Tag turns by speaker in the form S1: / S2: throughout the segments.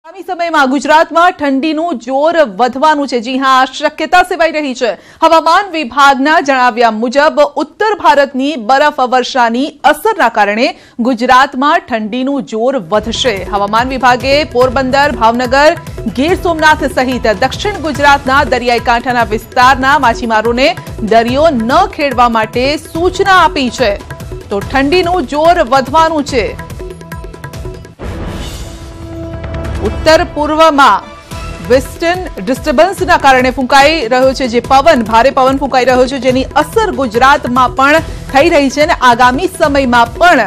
S1: આગામી સમયમાં ગુજરાતમાં ઠંડીનું જોર વધવાનું છે। જી હા, શક્યતા સેવાઈ રહી છે। હવામાન વિભાગના જણાવ્યા મુજબ ઉત્તર ભારતની બરફવર્ષાની અસરના કારણે ગુજરાતમાં ઠંડીનું જોર વધશે। હવામાન વિભાગે પોરબંદર, ભાવનગર, ગીર સોમનાથ સહિત દક્ષિણ ગુજરાતના દરિયાઈ કાંઠાના વિસ્તારના માછીમારોને દરિયો ન ખેડવા માટે સૂચના આપી છે। તો ઠંડીનું જોર વધવાનું છે। उत्तर पूर्व में वेस्टर्न डिस्टर्बन्सना कारणे फूंकाई रह्यो छे जे पवन भारे पवन फूंकाई रह्यो छे जेनी असर गुजरात में पण थई रही छे ने आगामी समय में पण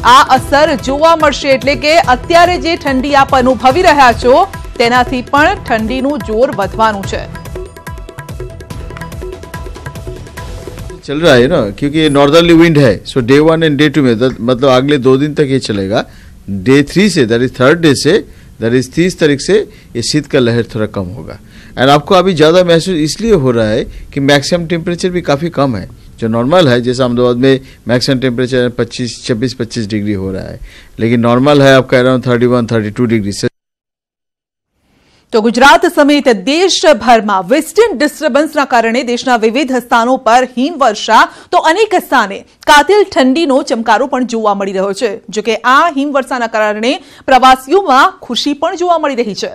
S1: आ असर जोवा मळशे। एटले के अत्यारे जे ठंडी आप अनुभवी रह्या छो तेनाथी पण ठंडीनुं जोर वधवानुं छे।
S2: चल रहा है ना, क्योंकि ये नॉर्दर्ली विंड है। सो डे 1 एंड डे 2 में मतलब अगले 2 दिन तक ये चलेगा। Day 3 say that is third day say that is 30 तारीख से ये शीत का लहर थोड़ा कम होगा। एंड आपको अभी ज़्यादा महसूस इसलिए हो रहा है कि मैक्सिमम टेम्परेचर भी काफ़ी कम है। जो नॉर्मल है, जैसे अहमदाबाद में मैक्सिमम टेम्परेचर 26-25 डिग्री हो रहा है, लेकिन नॉर्मल है आपका अराउंड 31-32 डिग्री से।
S1: तो गुजरात समेत देशभर में वेस्टर्न डिस्टर्बन्सना कारणे देशना विविध स्थानों पर हिमवर्षा तो अनेक स्थाने कातिल ठंडीनो चमकारो पण जोवा मळी रह्यो छे। जो के आ हिमवर्षाना कारणे प्रवासीओमां खुशी पण जोवा मळी रही छे।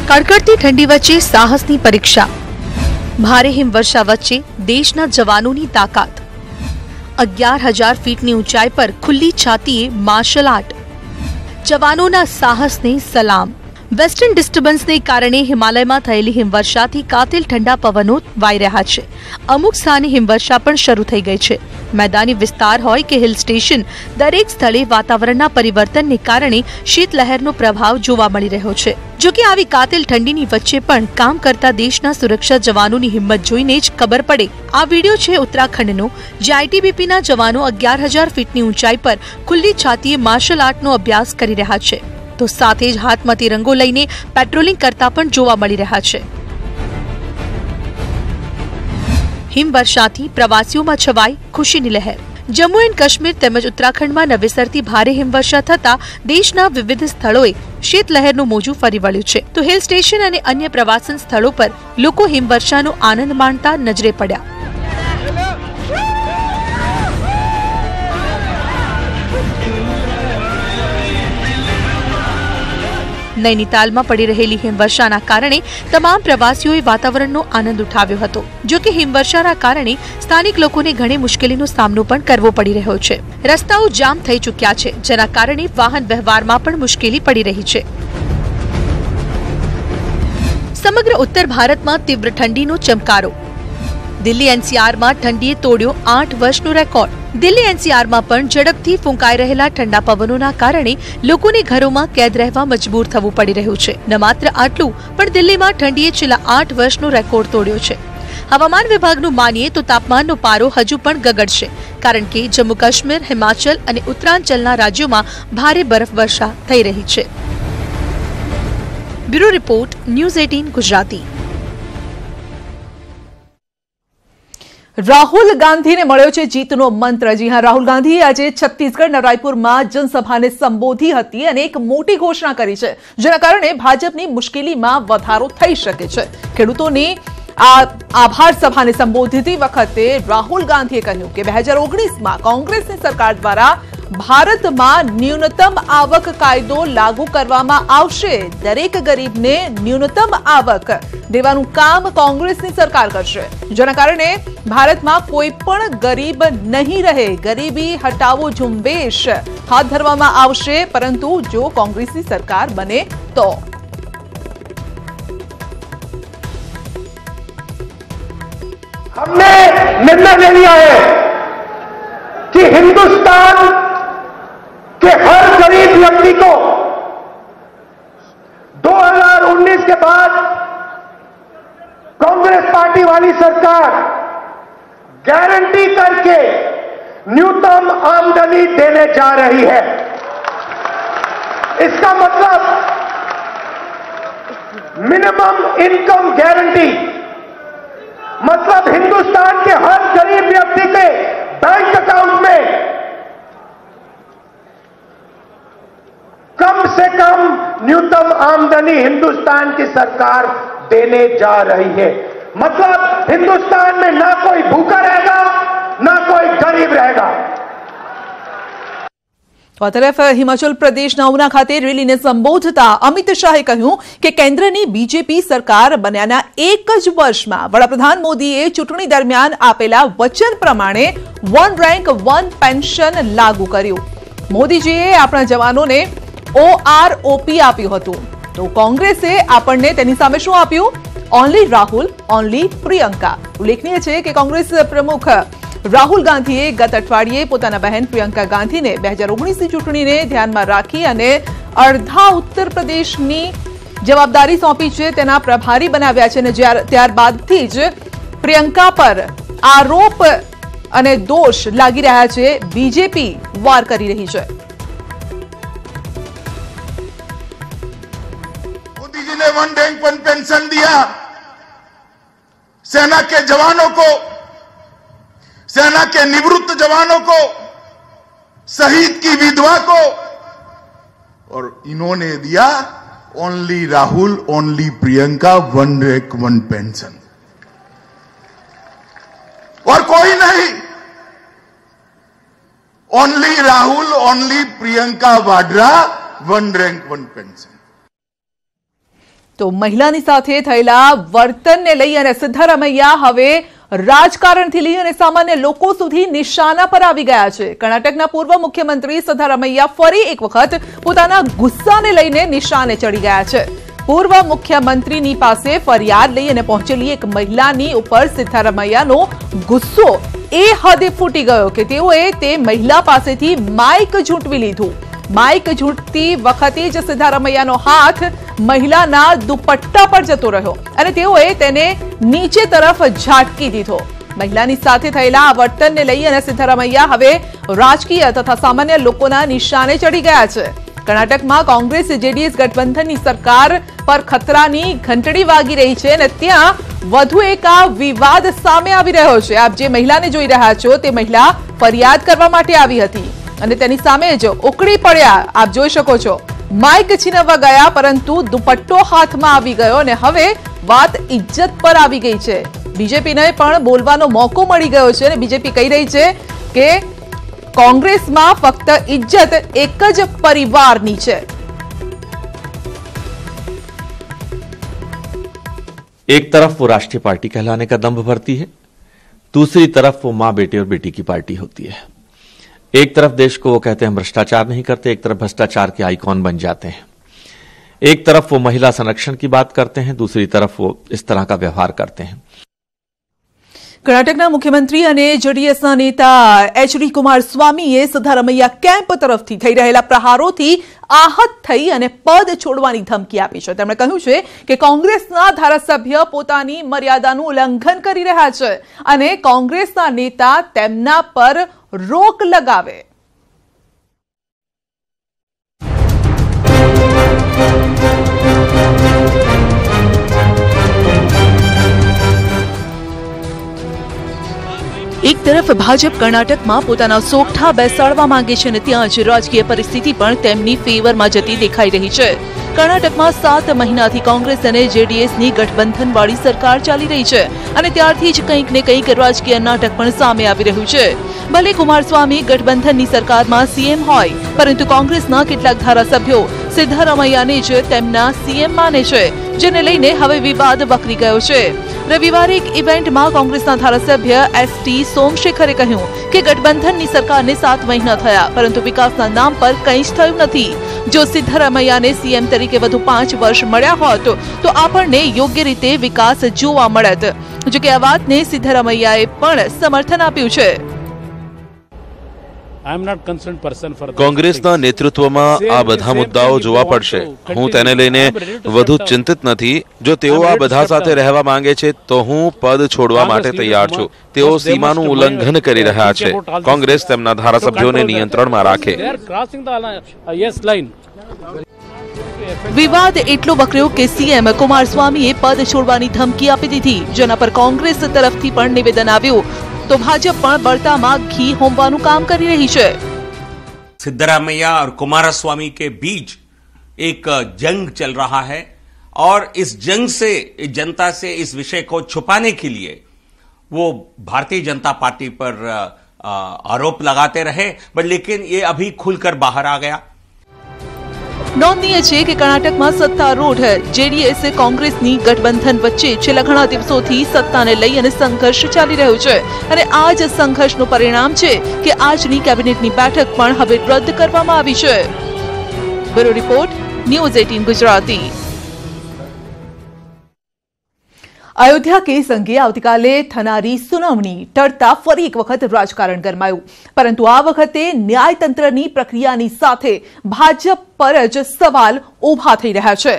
S3: कड़कड़ती ठंडी वच्चे साहसनी परीक्षा, भारे हिमवर्षा वच्चे देशना जवानोनी ताकत, 11,000 फीटनी ऊंचाई पर खुली छातीए मार्शल आर्ट, जवानोना साहसने सलाम। वेस्टर्न डिस्टर्बन्सने कारणे हिमालयमां थयेली हिमवर्षाथी कातिल ठंडा पवनो वाई रह्या छे। अमुक स्थाने हिमवर्षा पण शरू थई गई छे। मैदानी विस्तार होय के हिल स्टेशन, दरेक स्थळे वातावरणना परिवर्तनने कारणे शीतलहरनो प्रभाव जोवा मळी रह्यो छे। जो कि आवी कातिल ठंडीनी वच्चे पण काम करता देशना सुरक्षा जवानोनी हिम्मत जोईने ज खबर पड़े। आ वीडियो छे उत्तराखंडनो, जे आईटीबीपीना जवानो 11,000 फीटनी ऊंचाई पर खुल्ली छातीए मार्शल आर्टनो अभ्यास करी रह्या छे। तो साथे ज हाथमां तिरंगो लईने पेट्रोलिंग करता पण जोवा मळी रह्या छे। हिमवर्षाथी प्रवासीओमां छवाई खुशीनी लहर। जम्मू एंड काश्मीर तेमज उत्तराखंडमां नवेसरथी भारे हिमवर्षा थता देशना विविध स्थळोए शीतलहरनुं मोजું ફરી વળ્યું છે। तो हिल स्टेशन અને अन्य प्रवासन स्थळो पर लोको हिमवर्षाનો आनंद माणता नजरे પડ્યા। नैनीतालમાં પડી રહેલી હિમવર્ષાના કારણે તમામ પ્રવાસીઓએ વાતાવરણનો આનંદ ઉઠાવ્યો હતો। જો કે હિમવર્ષાના કારણે સ્થાનિક લોકોને ઘણી મુશ્કેલીનો સામનો પણ કરવો પડી રહ્યો છે। રસ્તાઓ જામ થઈ ચૂક્યા છે, જેના કારણે વાહન વ્યવહારમાં પણ મુશ્કેલી પડી રહી છે। સમગ્ર ઉત્તર ભારતમાં તીવ્ર ઠંડીનો ચમકારો। दिल्ली एनसीआर में ठंडीए तोड्यो 8 वर्षनो रेकॉर्ड। दिल्ली एनसीआर में पण झड़पथी फूंकाई रहेला ठंडा पवनोना कारणे लोकोने घरोमां कैद रहेवा मजबूर थवुं पड़ी रह्युं छे। न मात्र आटलुं, पण दिल्हीमां ठंडीए छेल्ला 8 वर्षनो रेकॉर्ड तोड्यो छे। हवामान विभागनुं मानीए तो तापमाननो पारो हजू पण गगड़शे, कारण के जम्मू काश्मीर, हिमाचल अने उत्तरांचलना राज्योमां भारे बरफवर्षा थई रही छे। Bureau report, news 18 Gujarati.
S1: Rahul Gandhi ने मळ्यो छे जीतनो मंत्र। जी हाँ, राहुल गांधी आज छत्तीसगढ़ रायपुर में जनसभा ने संबोधी हती अने एक मोटी घोषणा करी छे, जेना कारणे भाजपनी मुश्केलीमां वधारो थई शके छे। खेडूतोनी आभार सभा ने संबोधती वखते राहुल गांधीए कह्युं के 2019 में कांग्रेसनी सरकार द्वारा भारत में न्यूनतम आवक कायदो लागू करवामां आवशे। दरेक गरीबने न्यूनतम आवक देवानुं काम कांग्रेसनी सरकार करशे, जेना कारणे भारत में कोई पण गरीब नहीं रहे। गरीबी हटावो झुंबेश हाथ धरवामां आवशे, परंतु जो कांग्रेसनी सरकार बने तो।
S4: हमने निर्णय ले लिया है कि हिंदुस्तान के हर गरीब व्यक्ति को 2019 के बाद कांग्रेस पार्टी वाली सरकार गारंटी करके न्यूनतम आमदनी देने जा रही है। इसका मतलब मिनिमम इनकम गारंटी, मतलब हिंदुस्तान के हर गरीब व्यक्ति पे से कम न्यूनतम आमदनी हिंदुस्तान की सरकार देने जा रही है। मतलब हिंदुस्तान में ना कोई भूखा रहेगा, ना कोई गरीब रहेगा।
S1: તો આ તરફ હિમાચલ પ્રદેશના ઉના ખાતે રેલીને સંબોધતા અમિત શાહે કહ્યું કે કેન્દ્રની બીજેપી સરકાર બન્યાના એક જ વર્ષમાં વડાપ્રધાન મોદીએ ચૂંટણી દરમિયાન આપેલા વચન પ્રમાણે વન રેન્ક વન પેન્શન લાગુ કર્યું. મોદીજીએ આપણા જવાનોને OROP આપ્યું હતું, તો કોંગ્રેસે આપણને તેની સામે શું આપ્યું? Only Rahul, only Priyanka. ઉલ્લેખનીય છે કે કોંગ્રેસ પ્રમુખ રાહુલ ગાંધીએ ગત અઠવાડિયે પોતાના બહેન પ્રિયંકા ગાંધીને 2019ની ચૂંટણીને ધ્યાનમાં રાખી અને અડધા ઉત્તર પ્રદેશની જવાબદારી સોંપી છે, તેના પ્રભારી બનાવ્યા છે અને ત્યારબાદથી જ પ્રિયંકા પર આરોપ અને દોષ લાગી રહ્યા છે. બીજેપી વાર કરી રહી છે.
S5: मोदी जी ने वन रैंक वन पेंशन दिया, सेना के जवानों को, सेना के निवृत्त जवानों को, शहीद की विधवा को, और इन्होंने दिया only Rahul, only Priyanka, one rank one pension, और कोई नहीं. Only Rahul, only Priyanka Vadra, one rank one pension.
S1: તો મહિલાની સાથે થયેલા વર્તનને લઈ અને સિદ્ધારામૈયા હવે રાજકારણથી લઈ અને સામાન્ય લોકો સુધી નિશાના પર આવી ગયા છે. કર્ણાટકના પૂર્વ મુખ્યમંત્રી સિદ્ધારામૈયા ફરી એક વખત પોતાના ગુસ્સાને લઈને નિશાને ચડી ગયા છે. પૂર્વ મુખ્યમંત્રીની પાસે ફરિયાદ લઈ અને પહોંચેલી એક મહિલાની ઉપર સિદ્ધારામૈયાનો ગુસ્સો એ હદે ફૂટી ગયો કે તેઓએ તે મહિલા પાસેથી માઇક ઝૂંટવી લીધું. માઇક ઝૂંટતી વખતે જ સિદ્ધારામૈયાનો હાથ મહિલાના દુપટ્ટા પર જતો રહ્યો અને તેઓએ તેને નીચે તરફ ઝાટકી દીધો. મહિલાની સાથે થયેલા આ વર્તનને લઈ અને સિદ્ધારામૈયા હવે રાજકીય તથા સામાન્ય લોકોના નિશાને ચડી ગયા છે. કર્ણાટકમાં કોંગ્રેસ જેડીએસ ગઠબંધનની સરકાર પર ખતરાની ઘંટડી વાગી રહી છે અને ત્યાં વધુ એક આ વિવાદ સામે આવી રહ્યો છે. આપ જે મહિલાને જોઈ રહ્યા છો તે મહિલા ફરિયાદ કરવા માટે આવી હતી અને તેની સામે જ ઉકળી પડ્યા. આપ જોઈ શકો છો, માઇક છીનવવા ગયા પરંતુ દુપટ્ટો હાથમાં આવી ગયો અને હવે વાત ઇજ્જત પર આવી ગઈ છે. બીજેપીને પણ બોલવાનો મોકો મળી ગયો છે અને બીજેપી કહી રહી છે કે કોંગ્રેસમાં ફક્ત ઇજ્જત એક જ પરિવારની છે.
S6: एक तरफ वो राष्ट्रीय पार्टी कहलाने का दंभ भरती है, दूसरी तरफ वो मां बेटे और बेटी की पार्टी होती है. एक तरफ देश को वो कहते हैं भ्रष्टाचार नहीं करते, एक तरफ भ्रष्टाचार के आइकॉन बन जाते हैं. एक तरफ वो महिला संरक्षण की बात करते हैं, दूसरी तरफ वो इस तरह का व्यवहार करते हैं.
S1: કર્ણાટકના મુખ્યમંત્રી અને જેડીએસના નેતા એચડી કુમારસ્વામીએ સિદ્ધારામૈયા કેમ્પ તરફથી થઈ રહેલા પ્રહારોથી आहत થઈ અને પદ છોડવાની ધમકી આપી છે. તેમણે કહ્યું છે કે કોંગ્રેસના ધારાસભ્ય પોતાની મર્યાદાનું ઉલ્લંઘન કરી રહ્યા છે અને કોંગ્રેસના નેતા તેમના પર રોક લગાવે. એક તરફ ભાજપ કર્ણાટકમાં પોતાના સોગઠા બેસાડવા માંગે છે અને ત્યાં જ રાજકીય પરિસ્થિતિ પણ તેમની ફેવરમાં જતી દેખાઈ રહી છે. કર્ણાટકમાં 7 મહિનાથી કોંગ્રેસ અને જેડીએસની ગઠબંધનવાળી સરકાર ચાલી રહી છે અને ત્યારથી જ કંઈક ને કંઈક રાજકીય નાટક પણ સામે આવી રહ્યું છે. ભલે કુમારસ્વામી ગઠબંધનની સરકારમાં સીએમ હોય, પરંતુ કોંગ્રેસના કેટલાક ધારાસભ્યો સિદ્ધારામૈયાને જ તેમના સીએમ માને છે, જેને લઈને હવે વિવાદ વકરી ગયો છે. રવિવારે એક ઇવેન્ટમાં કોંગ્રેસના ધારાસભ્ય એસટી સોમશેખરે કહ્યું કે ગઠબંધનની સરકારને 7 મહિના થયા પરંતુ વિકાસના નામ પર કંઈ જ થયું નથી. જો સિદ્ધારામૈયાને સીએમ તરીકે વધુ 5 વર્ષ મળ્યા હોત તો આપણને યોગ્ય રીતે વિકાસ જોવા મળત. જોકે આ વાતને સિદ્ધારામૈયાએ પણ સમર્થન આપ્યું છે.
S7: કોંગ્રેસના નેતૃત્વમાં આ બધા મુદ્દાઓ જોવા પડશે. હું તેને લઈને વધુ ચિંતિત નથી. જો તેઓ આ બધા સાથે રહેવા માંગે છે તો હું પદ છોડવા માટે તૈયાર છું. તેઓ સીમાનું ઉલ્લંઘન કરી રહ્યા છે. કોંગ્રેસ તેમના ધારાસભ્યોને નિયંત્રણમાં રાખે.
S1: વિવાદ એટલો વકર્યો કે સીએમ કુમારસ્વામીએ પદ છોડવાની ધમકી આપી દીધી, જેના પર કોંગ્રેસ તરફથી પણ નિવેદન આવ્યું. तो भाजपा पण बर्तामां घी होमवानुं काम करी रही है.
S8: सिद्धरामैया और कुमारस्वामी के बीच एक जंग चल रहा है और इस जंग से, जनता से इस विषय को छुपाने के लिए वो भारतीय जनता पार्टी पर आरोप लगाते रहे, बट लेकिन ये अभी खुलकर बाहर आ गया।
S1: નોંધનીય છે કે કર્ણાટકમાં સત્તારૂઢ જેડીએસ કોંગ્રેસની ગઠબંધન વચ્ચે છેલ્લા ઘણા દિવસોથી સત્તાને લઈ અને સંઘર્ષ ચાલી રહ્યો છે અને આ જ સંઘર્ષનું પરિણામ છે કે આજની કેબિનેટની બેઠક પણ હવે રદ કરવામાં આવી છે। Bureau report, news 18 Gujarati. Ayodhya case અંગે આવતીકાલે થનારી સુનાવણી ટળતા ફરી એક વખત રાજકારણ ગરમાયું, પરંતુ આ વખતે ન્યાયતંત્રની પ્રક્રિયાની સાથે ભાજપ પર જ સવાલ ઉભા થઈ રહ્યા છે।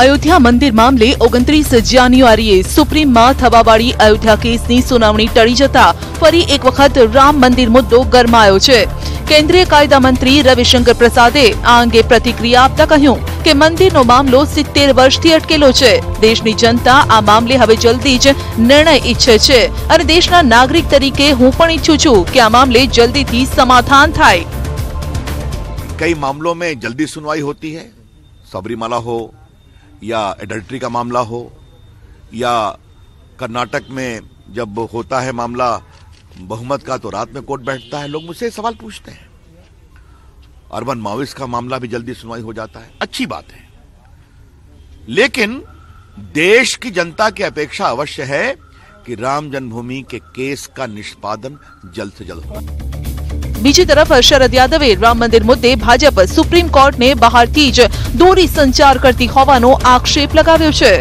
S1: અયોધ્યા મંદિર મામલે 29 જાન્યુઆરીએ સુપ્રીમમાં થવાવાળી અયોધ્યા કેસની સુનાવણી ટળી જતા ફરી એક વખત રામ મંદિર મુદ્દો ગરમાયો છે। કેન્દ્રીય કાયદા મંત્રી રવિશંકર પ્રસાદે આ અંગે પ્રતિક્રિયા આપતા કહ્યું કે મંદિરનો મામલો 70 વર્ષથી અટકેલો છે। દેશની જનતા આ મામલે હવે જલ્દી જ નિર્ણય ઈચ્છે છે અને દેશના નાગરિક તરીકે હું પણ ઈચ્છું છું કે આ મામલે જલ્દીથી સમાધાન થાય।
S9: कई मामलों में जल्दी सुनवाई होती है, सबरीमाला हो या एडल्ट्री का मामला हो, या कर्नाटक में जब होता है मामला बहुमत का तो रात में कोर्ट बैठता है। लोग मुझसे सवाल पूछते हैं। अर्बन माओइस्ट का मामला भी जल्दी सुनवाई हो जाता है, अच्छी बात है, लेकिन देश की जनता की अपेक्षा अवश्य है कि राम जन्मभूमि के केस का निष्पादन जल्द से जल्द हो।
S1: બીજી તરફ શરદ યાદવે રામ મંદિર મુદ્દે ભાજપ સુપ્રીમ કોર્ટને બહારથી જ દોરી સંચાર કરતી હોવાનો આક્ષેપ लगाવ્યો છે।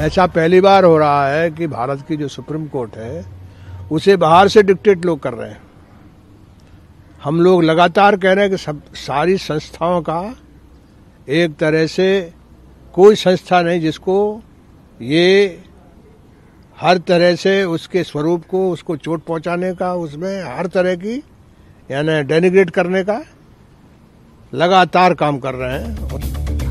S10: ऐसा पहली बार हो रहा है कि भारत की जो सुप्रीम कोर्ट है उसे बाहर से डिक्टेट लोग कर रहे हैं। हम लोग लगातार कह रहे हैं कि सारी संस्थाओं का एक तरह से कोई संस्था नहीं जिसको ये हर तरह से उसके स्वरूप को, उसको चोट पहुंचाने का, उसमें हर तरह की यानी डेनिग्रेट करने का लगातार काम कर रहे हैं।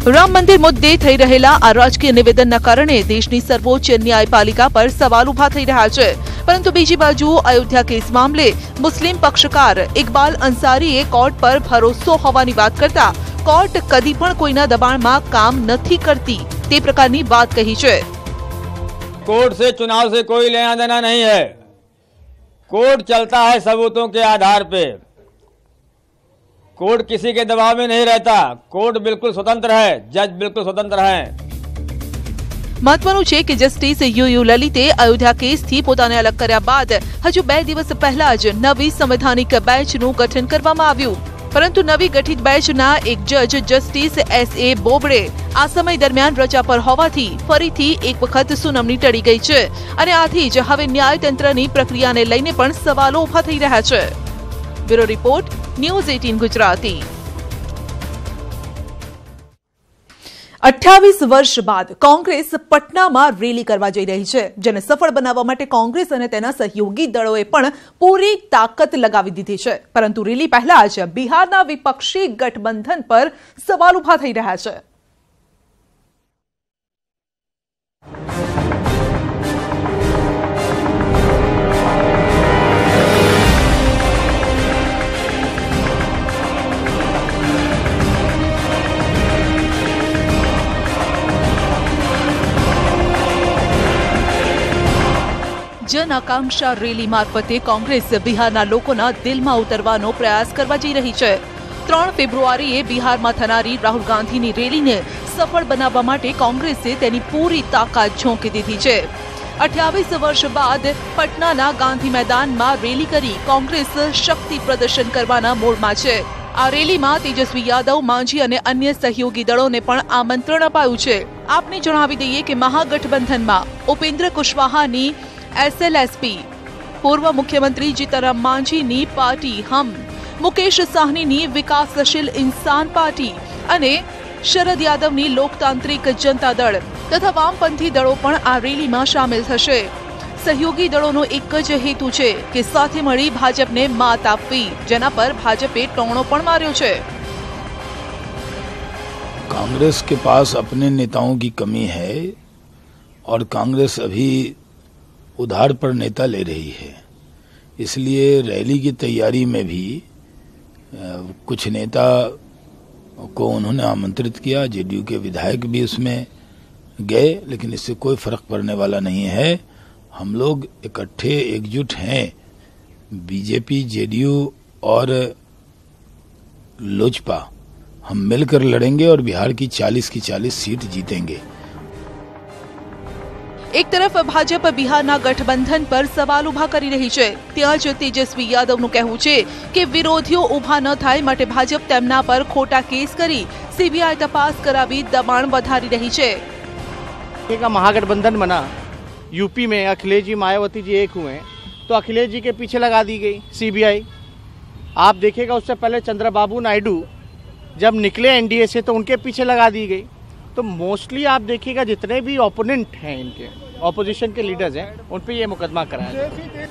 S1: રામ મંદિર મુદ્દે થઈ રહેલા આ રાજકીય નિવેદનના કારણે દેશની સર્વોચ્ચ ન્યાયપાલિકા પર સવાલ ઉભા થઈ રહ્યા છે, પરંતુ બીજી બાજુ અયોધ્યા કેસ મામલે મુસ્લિમ પક્ષકાર ઇકબાલ અંસારીએ કોર્ટ પર ભરોસો હોવાની વાત કરતા કોર્ટ કદી પણ કોઈના દબાણમાં કામ નથી કરતી તે પ્રકારની વાત કહી છે।
S11: कोर्ट से, चुनाव से कोई लेना देना नहीं है। कोर्ट चलता है सबूतों के आधार पे। कोर्ट किसी के दबाव में नहीं रहता। कोर्ट बिल्कुल स्वतंत्र है, जज बिल्कुल स्वतंत्र हैं।
S1: મહત્વનું છે કે જસ્ટિસ યુ લલિતે અયોધ્યા કેસથી પોતાને અલગ કર્યા બાદ હજુ 2 દિવસ પહેલા જ નવી સંવૈધાનિક બેન્ચનું ગઠન કરવામાં આવ્યું, પરંતુ નવી ગઠિત બેન્ચના એક જજ જસ્ટિસ SA બોબડે આ સમય દરમિયાન રજા પર હોવાથી ફરીથી એક વખત સુનાવણી ટળી ગઈ છે અને આથી જ હવે ન્યાયતંત્રની પ્રક્રિયાને લઈને પણ સવાલો ઉભા થઈ રહ્યા છે। Bureau report, news 18 Gujarati. 28 વર્ષ બાદ કોંગ્રેસ પટનામાં રેલી કરવા જઈ રહી છે, જેને સફળ બનાવવા માટે કોંગ્રેસ અને તેના સહયોગી દળોએ પણ પૂરી તાકાત લગાવી દીધી છે, પરંતુ રેલી પહેલા જ બિહારના વિપક્ષી ગઠબંધન પર સવાલ ઉભા થઈ રહ્યા છે। જન આકાંક્ષા રેલી મારફતે કોંગ્રેસ બિહારના લોકોના દિલમાં ઉતરવાનો પ્રયાસ કરવા જઈ રહી છે। 3 ફેબ્રુઆરીએ બિહારમાં થનારી રાહુલ ગાંધીની રેલીને સફળ બનાવવા માટે કોંગ્રેસે તેની પૂરી તાકાત ઝોંકી દીધી છે। 28 વર્ષ બાદ પટનાના ગાંધી મેદાનમાં રેલી કરી કોંગ્રેસ શક્તિ પ્રદર્શન કરવાના મૂડમાં છે। આ રેલીમાં તેજસ્વી યાદવ, માંઝી અને અન્ય સહયોગી દળોને પણ આમંત્રણ અપાયું છે। આપને જણાવી દઈએ કે મહાગઠબંધનમાં ઉપેન્દ્ર કુશવાહાની SLSP, પૂર્વ મુખ્યમંત્રી જીતનરામ માંઝીની પાર્ટી હમ, મુકેશ સાહનીની વિકાસશીલ ઇન્સાન પાર્ટી અને શરદ યાદવની લોકતાંત્રિક જનતા દળ તથા વામપંથી દળો પણ આ રેલીમાં સામેલ થશે। સહયોગી દળોનો એક જ હેતુ છે કે સાથે મળી ભાજપને માત આપવી, જેના પર ભાજપે ટોણો પણ માર્યો છે।
S12: कांग्रेस के पास अपने नेताओं की कमी है और कांग्रेस अभी उधार पर नेता ले रही है। इसलिए रैली की तैयारी में भी कुछ नेता को उन्होंने आमंत्रित किया, जेडीयू के विधायक भी उसमें गए, लेकिन इससे कोई फर्क पड़ने वाला नहीं है। हम लोग इकट्ठे एकजुट हैं, बीजेपी, जेडीयू और लोजपा हम मिलकर लड़ेंगे और बिहार की 40 की 40 सीट जीतेंगे।
S3: એક તરફ ભાજપ બિહારના ગઠબંધન પર સવાલ ઉભા કરી રહી છે, ત્યાં જ તેજસ્વી યાદવનું કહેવું છે કે વિરોધીઓ ઉભા ન થાય માટે ભાજપ તેમના પર ખોટા કેસ કરી સીબીઆઈ તપાસ કરાવી દબાણ વધારી રહી છે।
S13: का महागठबंधन बना, यूपी में अखिलेश जी मायावती जी एक हुए, तो अखिलेश जी के पीछे लगा दी गई सीबीआई। आप देखिएगा उससे पहले चंद्रबाबू नायडू जब निकले एनडीए से तो उनके पीछे लगा दी गई। तो मोस्टली आप देखिएगा जितने भी ओपोनेंट हैं, इनके ऑपोजिशन के लीडर्स हैं, उन पे ये मुकदमा कराया है।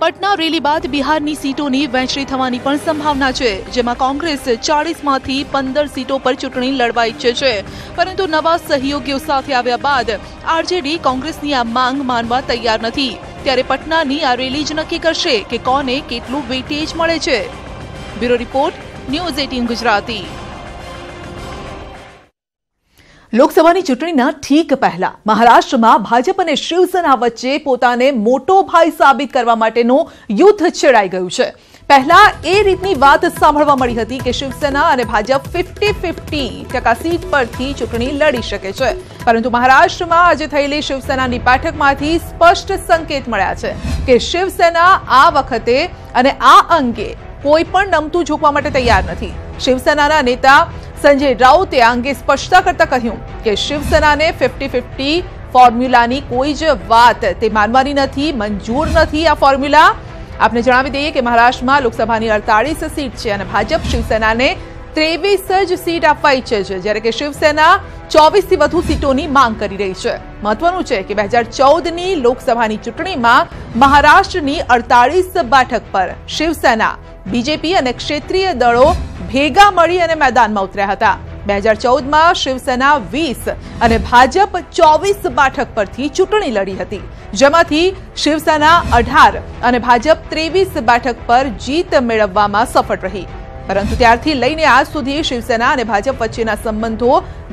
S3: પટના રેલી બાદ બિહારની સીટોની વહેંચણી થવાની પણ સંભાવના છે, જેમાં કોંગ્રેસ 40માંથી 15 સીટો પર ચૂંટણી લડવા ઈચ્છે છે, પરંતુ નવા સહયોગીઓ સાથે આવ્યા બાદ આરજેડી કોંગ્રેસની આ માંગ માનવા તૈયાર નથી। ત્યારે પટનાની આ રેલી જ નક્કી કરશે કે કોને કેટલું વેટેજ મળે છે। Bureau report, news 18 Gujarati. લોકસભાની ચૂંટણીના ઠીક પહેલા મહારાષ્ટ્રમાં ભાજપ અને શિવસેના વચ્ચે પોતાને મોટો ભાઈ સાબિત કરવા માટેનું યુદ્ધ છેડાઈ ગયું છે। પહેલા એ રીતની વાત સાંભળવા મળી હતી કે શિવસેના અને ભાજપ 50-50% સીટ પરથી ચૂંટણી લડી શકે છે, પરંતુ મહારાષ્ટ્રમાં આજે થયેલી શિવસેનાની બેઠકમાંથી સ્પષ્ટ સંકેત મળ્યા છે કે શિવસેના આ વખતે અને આ અંગે કોઈ પણ નમતું ઝૂકવા માટે તૈયાર નથી। શિવસેનાના नेता संजय राउते आ अंगे स्पष्टता करता કહ્યું કે શિવસેનાને 50-50 ફોર્મ્યુલાની કોઈ જ વાત તે માનવાની નથી, મંજૂર નથી આ ફોર્મ્યુલા। આપને જણાવી દઈએ કે મહારાષ્ટ્રમાં લોકસભાની 48 સીટ છે અને ભાજપ શિવસેનાને 23 જ સીટ આપવા ઈચ્છે છે, જ્યારે કે શિવસેના 24 થી વધુ સીટોની માંગ કરી રહી છે। મહત્વનું છે કે 2014ની લોકસભાની ચૂંટણીમાં મહારાષ્ટ્રની 48 બેઠક પર શિવસેના, બીજેપી અને ક્ષેત્રીય દળો ભેગા મળી અને મેદાનમાં ઉતર્યા હતા। 2014માં શિવસેના 20 અને ભાજપ 24 બેઠક પરથી ચૂંટણી લડી હતી, જેમાંથી શિવસેના 18 અને ભાજપ 23 બેઠક પર જીત મેળવવામાં સફળ રહી। પરંતુ ત્યારથી લઈને આજ સુધી શિવસેના અને ભાજપ વચ્ચેના સંબંધો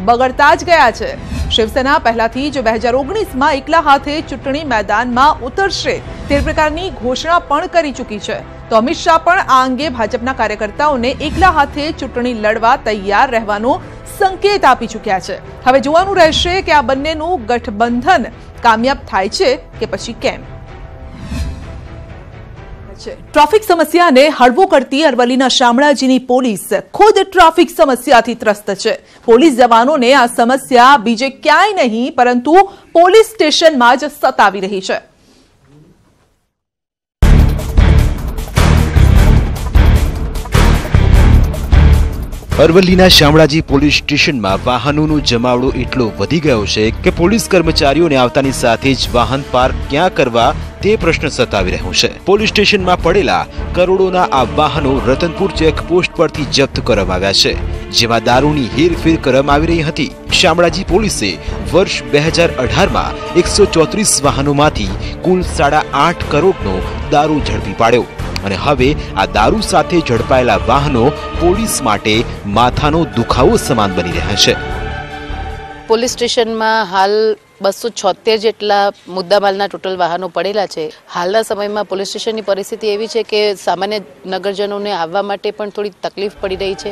S3: બગડતા જ ગયા છે। શિવસેના પહેલાથી જ 2019માં એકલા હાથે ચૂંટણી મેદાનમાં ઉતરશે તે પ્રકારની ઘોષણા પણ કરી ચૂકી છે। તો અમિત શાહ પણ આ અંગે ભાજપના કાર્યકર્તાઓને એકલા હાથે ચૂંટણી લડવા તૈયાર રહેવાનો સંકેત આપી ચૂક્યા છે। હવે જોવાનું રહેશે કે આ બંનેનું ગઠબંધન કામયાબ થાય છે કે પછી કેમ। ટ્રાફિક સમસ્યાને હળવો કરતી અરવલ્લીના શામળાજીની પોલીસ ખુદ ટ્રાફિક સમસ્યાથી ત્રસ્ત છે। પોલીસ જવાનોને આ સમસ્યા બીજે ક્યાંય નહીં પરંતુ પોલીસ સ્ટેશનમાં જ સતાવી રહી છે।
S14: અરવલ્લીના શામળાજી પોલીસ સ્ટેશનમાં વાહનોનો જમાવડો એટલો વધી ગયો છે કે પોલીસ કર્મચારીઓને આવતાની સાથે જ વાહન પાર્ક ક્યાં કરવા તે પ્રશ્ન સતાવી રહ્યો છે। પોલીસ સ્ટેશનમાં પડેલા કરોડોના આ વાહનો રતનપુર ચેકપોસ્ટ પરથી જપ્ત કરવામાં આવ્યા છે, જેમાં દારૂની હેરફેર કરવામાં આવી રહી હતી। શામળાજી પોલીસે વર્ષ 2018માં 134 વાહનોમાંથી કુલ 8.5 કરોડનો દારૂ ઝડપી પાડ્યો અને હવે આ દારૂ સાથે ઝડપાયેલા વાહનો પોલીસ માટે માથાનો દુખાવો સમાન બની રહ્યા છે।
S15: પોલીસ સ્ટેશનમાં હાલ 276 જેટલા મુદ્દામાલના ટોટલ વાહનો પડેલા છે। હાલના સમયમાં પોલીસ સ્ટેશનની પરિસ્થિતિ એવી છે કે સામાન્ય નગરજનોને આવવા માટે પણ થોડી તકલીફ પડી રહી છે।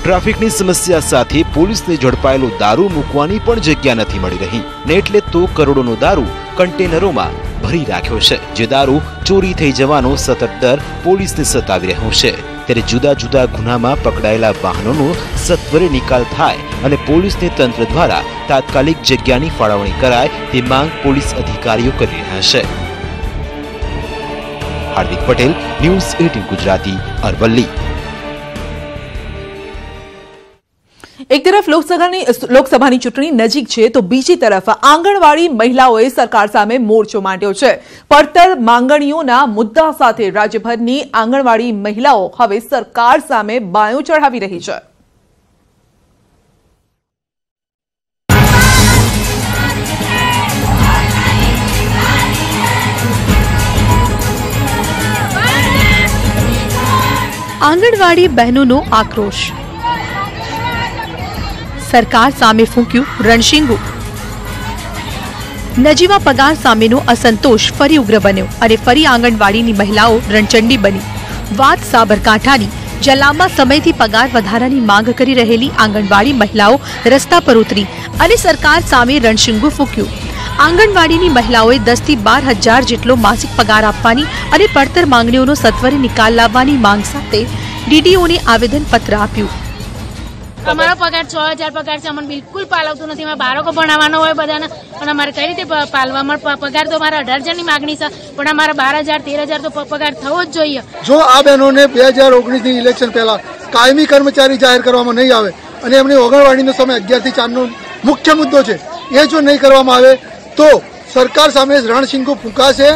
S14: ટ્રાફિકની સમસ્યા સાથે પોલીસને ઝડપાયેલો દારૂ મૂકવાની પણ જગ્યા નથી મળી રહી ને એટલે તો કરોડોનો દારૂ કન્ટેનરોમાં ભરી રાખ્યો છે, જે દારૂ ચોરી થઈ જવાનો સતત ડર પોલીસને સતાવી રહ્યો છે। ત્યારે જુદા જુદા ગુનામાં પકડાયેલા વાહનોનો સત્વરે નિકાલ થાય અને પોલીસને તંત્ર દ્વારા તાત્કાલિક જગ્યાની ફાળવણી કરાય તે માંગ પોલીસ અધિકારીઓ કરી રહ્યા છે। હાર્દિક પટેલ, ન્યૂઝ 18 ગુજરાતી, અરવલ્લી।
S1: એક તરફ લોકસભાની ચૂંટણી નજીક છે તો બીજી તરફ આંગણવાડી મહિલાઓએ સરકાર સામે મોરચો માંડ્યો છે। પડતર માંગણીઓના મુદ્દા સાથે રાજ્યભરની આંગણવાડી મહિલાઓ હવે સરકાર સામે બાયો ચઢાવી રહી છે।
S3: આંગણવાડી બહેનોનો આક્રોશ, સરકાર સામે ફૂંક્યું રણશીંગું. નજીવા પગાર સામેનો અસંતોષ ફરી ઉગ્ર બન્યો અને ફરી આંગણવાડીની મહિલાઓ રણચંડી બની. વાત સાબરકાંઠાની, જ્યાં લાંબા સમયથી પગાર વધારાની માંગ કરી રહેલી આંગણવાડી મહિલાઓ રસ્તા પર ઉતરી અને સરકાર સામે રણશીંગું ફૂંક્યું. આંગણવાડીની મહિલાઓએ 10 થી 12 હજાર જેટલો માસિક પગાર આપવાની અને પડતર માંગણીઓનો સત્વરે નિકાલ લાવવાની માંગ સાથે ડીડીઓને આવેદનપત્ર આપ્યું.
S16: અમારો પગાર 6000 પગાર છે, અમને બિલકુલ પાલવતું નથી. અમારા બાળકો ભણાવવાનો હોય બધાને, પણ અમારે કઈ રીતે પાલવા? અમારો પગાર તો અમારા 18,000 ની માગણી છે, પણ અમારા 12,000 13,000 તો પગાર થવો જ જોઈએ.
S17: જો આ બહેનોને 2019 ની ઇલેક્શન પહેલા કાયમી કર્મચારી જાહેર કરવામાં નહીં આવે અને એમની આંગણવાડીનો સમય 11 થી 4 નો મુખ્ય મુદ્દો છે, એ જો નહીં કરવામાં આવે તો સરકાર સામે રણશીંગું ફૂંકાશે.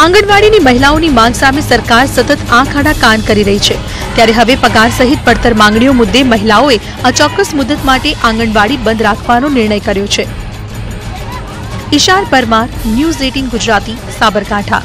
S3: આંગણવાડીની મહિલાઓની માંગ સામે સરકાર સતત આંખ આડા કાન કરી રહી છે, ત્યારે હવે પગાર સહિત પડતર માંગણીઓ મુદ્દે મહિલાઓએ અચોક્કસ મુદત માટે આંગણવાડી બંધ રાખવાનો નિર્ણય કર્યો છે. ઈશાર પરમાર, ન્યૂઝ 18 ગુજરાતી, સાબરકાંઠા.